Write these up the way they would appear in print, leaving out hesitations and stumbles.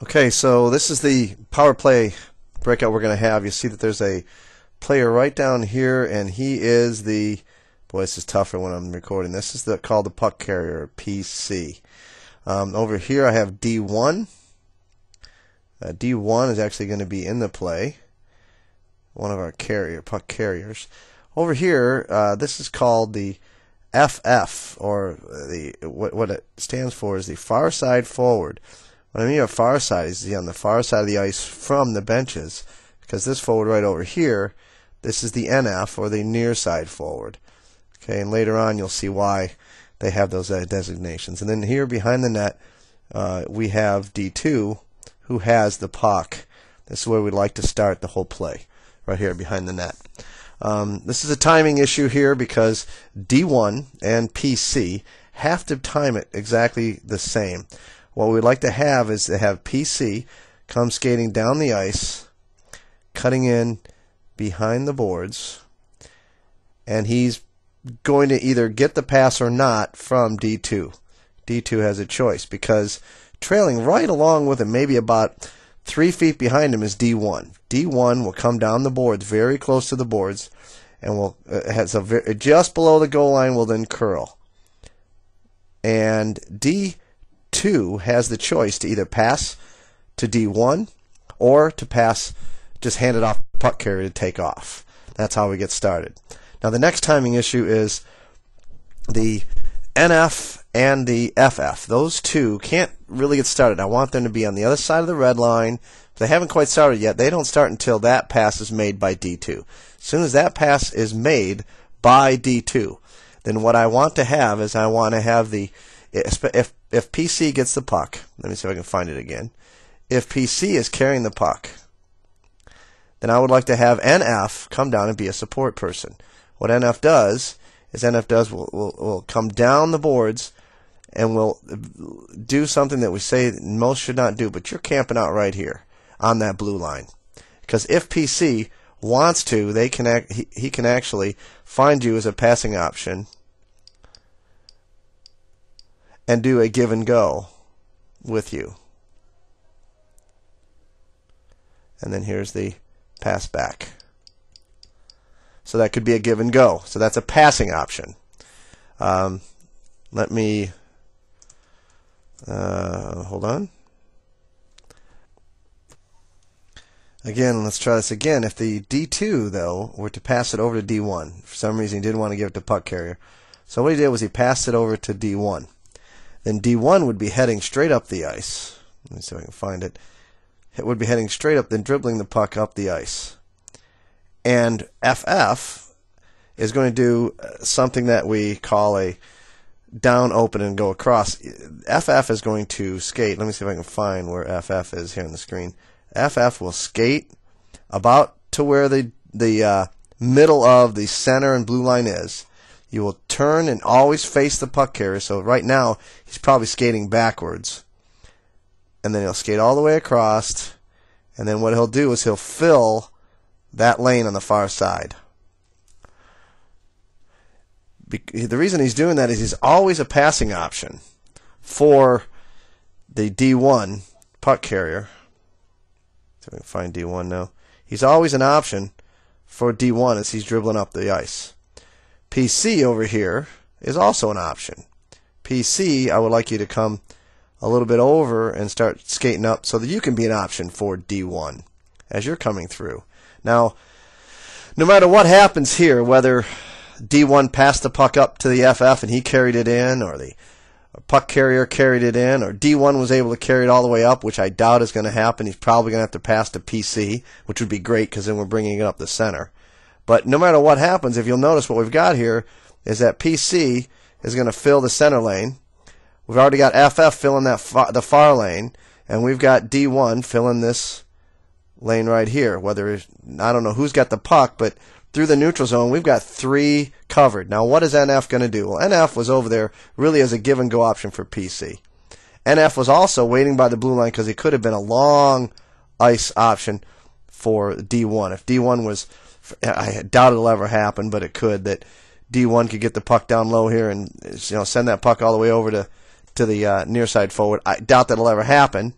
Okay, so this is the power play breakout we're going to have. You see that there's a player right down here, and he is the, boy, this is tougher when I'm recording. This is called the puck carrier, PC. Over here I have D1. D1 is actually going to be in the play, one of our puck carriers. Over here, this is called the FF, or what it stands for is the far side forward. What I mean by far side is on the far side of the ice from the benches, because this forward right over here, this is the NF, or the near side forward. Okay, and later on you'll see why they have those designations. And then here behind the net, we have D2, who has the puck. This is where we'd like to start the whole play, right here behind the net. This is a timing issue here because D1 and PC have to time it exactly the same. What we'd like to have is to have PC come skating down the ice, cutting in behind the boards, and he's going to either get the pass or not from D2. D2 has a choice because trailing right along with him, maybe about 3 feet behind him, is D1. D1 will come down the boards, very close to the boards, and will just below the goal line will then curl. And D2 has the choice to either pass to D1 or to pass, just hand it off to the puck carrier to take off. That's how we get started. Now the next timing issue is the NF and the FF. Those two can't really get started. I want them to be on the other side of the red line. If they haven't quite started yet, they don't start until that pass is made by D2. As soon as that pass is made by D2, then what I want to have is I want to have the, if PC gets the puck, let me see if I can find it again. If PC is carrying the puck, then I would like to have NF come down and be a support person. What NF does is will come down the boards and will do something that we say most should not do, but you're camping out right here on that blue line. Because if PC wants to, he can actually find you as a passing option and do a give and go with you. And then here's the pass back. So that could be a give and go. So that's a passing option. Let me hold on. Again, let's try this again. If the D2, though, were to pass it over to D1, for some reason he didn't want to give it to puck carrier. So what he did was he passed it over to D1. Then D1 would be heading straight up the ice. Let me see if I can find it. It would be heading straight up, then dribbling the puck up the ice. And FF is going to do something that we call a down, open, and go across. FF is going to skate. Let me see if I can find where FF is here on the screen. FF will skate about to where the middle of the center and blue line is. You will turn and always face the puck carrier. So right now he's probably skating backwards. And then he'll skate all the way across. And then what he'll do is he'll fill that lane on the far side. The reason he's doing that is he's always a passing option for the D1 puck carrier. So we can find D1 now. He's always an option for D1 as he's dribbling up the ice. PC over here is also an option. PC, I would like you to come a little bit over and start skating up so that you can be an option for D1 as you're coming through. Now, no matter what happens here, whether D1 passed the puck up to the FF and he carried it in, or the puck carrier carried it in, or D1 was able to carry it all the way up, which I doubt is going to happen. He's probably going to have to pass to PC, which would be great because then we're bringing it up the center. But no matter what happens, if you'll notice what we've got here is that PC is going to fill the center lane. We've already got FF filling the far lane, and we've got D1 filling this lane right here. I don't know who's got the puck, but through the neutral zone, we've got 3 covered. Now, what is NF going to do? Well, NF was over there really as a give and go option for PC. NF was also waiting by the blue line because he could have been a long ice option for D1. If D1 was, I doubt it'll ever happen, but it could, that D1 could get the puck down low here and send that puck all the way over to the near side forward. I doubt that'll ever happen.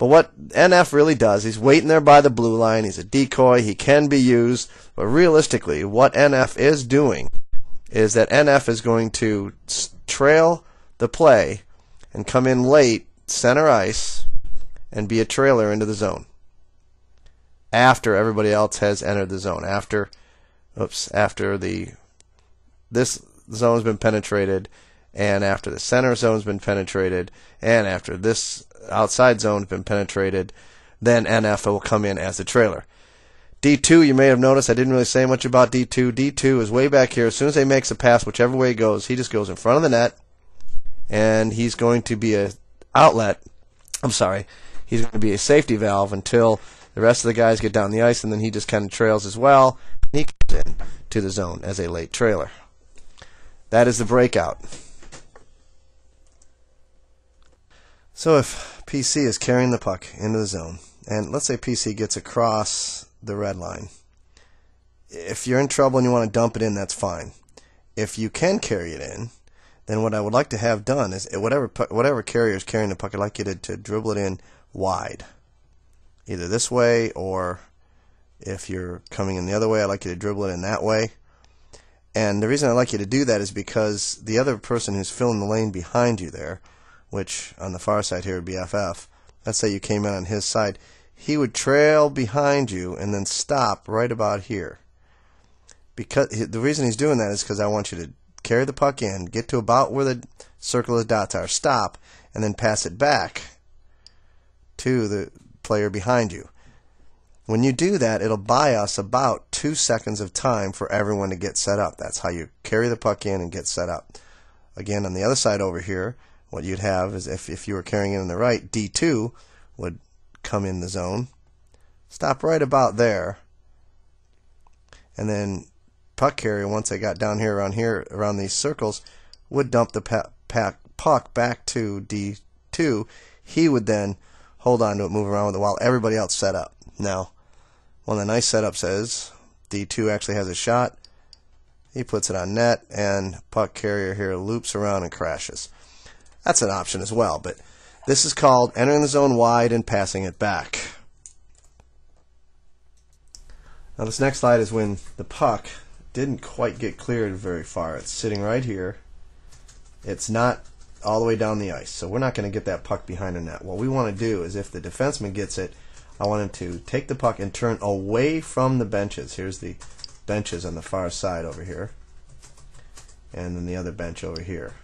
But what NF really does, he's waiting there by the blue line. He's a decoy. He can be used. But realistically, what NF is doing is that NF is going to trail the play and come in late, center ice, and be a trailer into the zone after everybody else has entered the zone. After this zone has been penetrated, and after the center zone has been penetrated, and after this outside zone has been penetrated, then NF will come in as the trailer. D2, you may have noticed I didn't really say much about D2. D2 is way back here. As soon as he makes a pass, whichever way he goes, he just goes in front of the net, and he's going to be a outlet. He's going to be a safety valve until the rest of the guys get down the ice, and then he just kind of trails as well. He comes in to the zone as a late trailer. That is the breakout. So if PC is carrying the puck into the zone, and let's say PC gets across the red line, if you're in trouble and you want to dump it in, that's fine. If you can carry it in, then what I would like to have done is whatever carrier is carrying the puck, I'd like you to dribble it in wide. Either this way, or if you're coming in the other way, I'd like you to dribble it in that way. And the reason I'd like you to do that is because the other person who's filling the lane behind you there, which on the far side here would be FF, let's say you came in on his side, he would trail behind you and then stop right about here. Because the reason he's doing that is because I want you to carry the puck in, get to about where the circle of dots are, stop, and then pass it back to the player behind you. When you do that, it'll buy us about 2 seconds of time for everyone to get set up. That's how you carry the puck in and get set up. Again, on the other side over here, what you'd have is if you were carrying it on the right, D2 would come in the zone, stop right about there, and then puck carrier, once they got down here, around these circles, would dump the puck back to D2. He would then hold on to it, move around with it while everybody else set up. Now, one of the nice setups is D2 actually has a shot. He puts it on net, and puck carrier here loops around and crashes. That's an option as well, but this is called entering the zone wide and passing it back. Now this next slide is when the puck didn't quite get cleared very far. It's sitting right here. It's not all the way down the ice, so we're not going to get that puck behind the net. What we want to do is if the defenseman gets it, I want him to take the puck and turn away from the benches. Here's the benches on the far side over here, and then the other bench over here.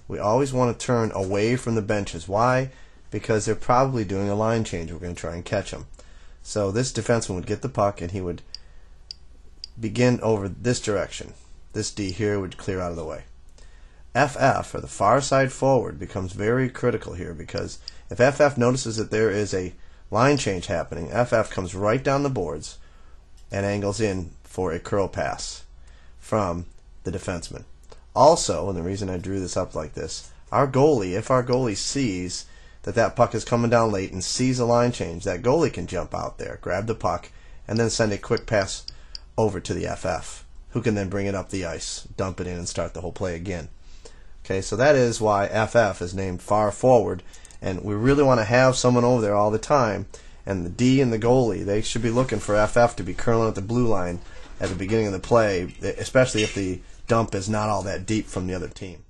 We always want to turn away from the benches. Why? Because they're probably doing a line change. We're going to try and catch them. So this defenseman would get the puck and he would begin over this direction. This D here would clear out of the way. FF, or the far side forward, becomes very critical here, because if FF notices that there is a line change happening, FF comes right down the boards and angles in for a curl pass from the defenseman. Also, and the reason I drew this up like this, if our goalie sees that that puck is coming down late and sees a line change, that goalie can jump out there, grab the puck, and then send a quick pass over to the FF, who can then bring it up the ice, dump it in, and start the whole play again. Okay, so that is why FF is named far forward, and we really want to have someone over there all the time, and the D and the goalie, they should be looking for FF to be curling at the blue line at the beginning of the play, especially if the dump is not all that deep from the other team.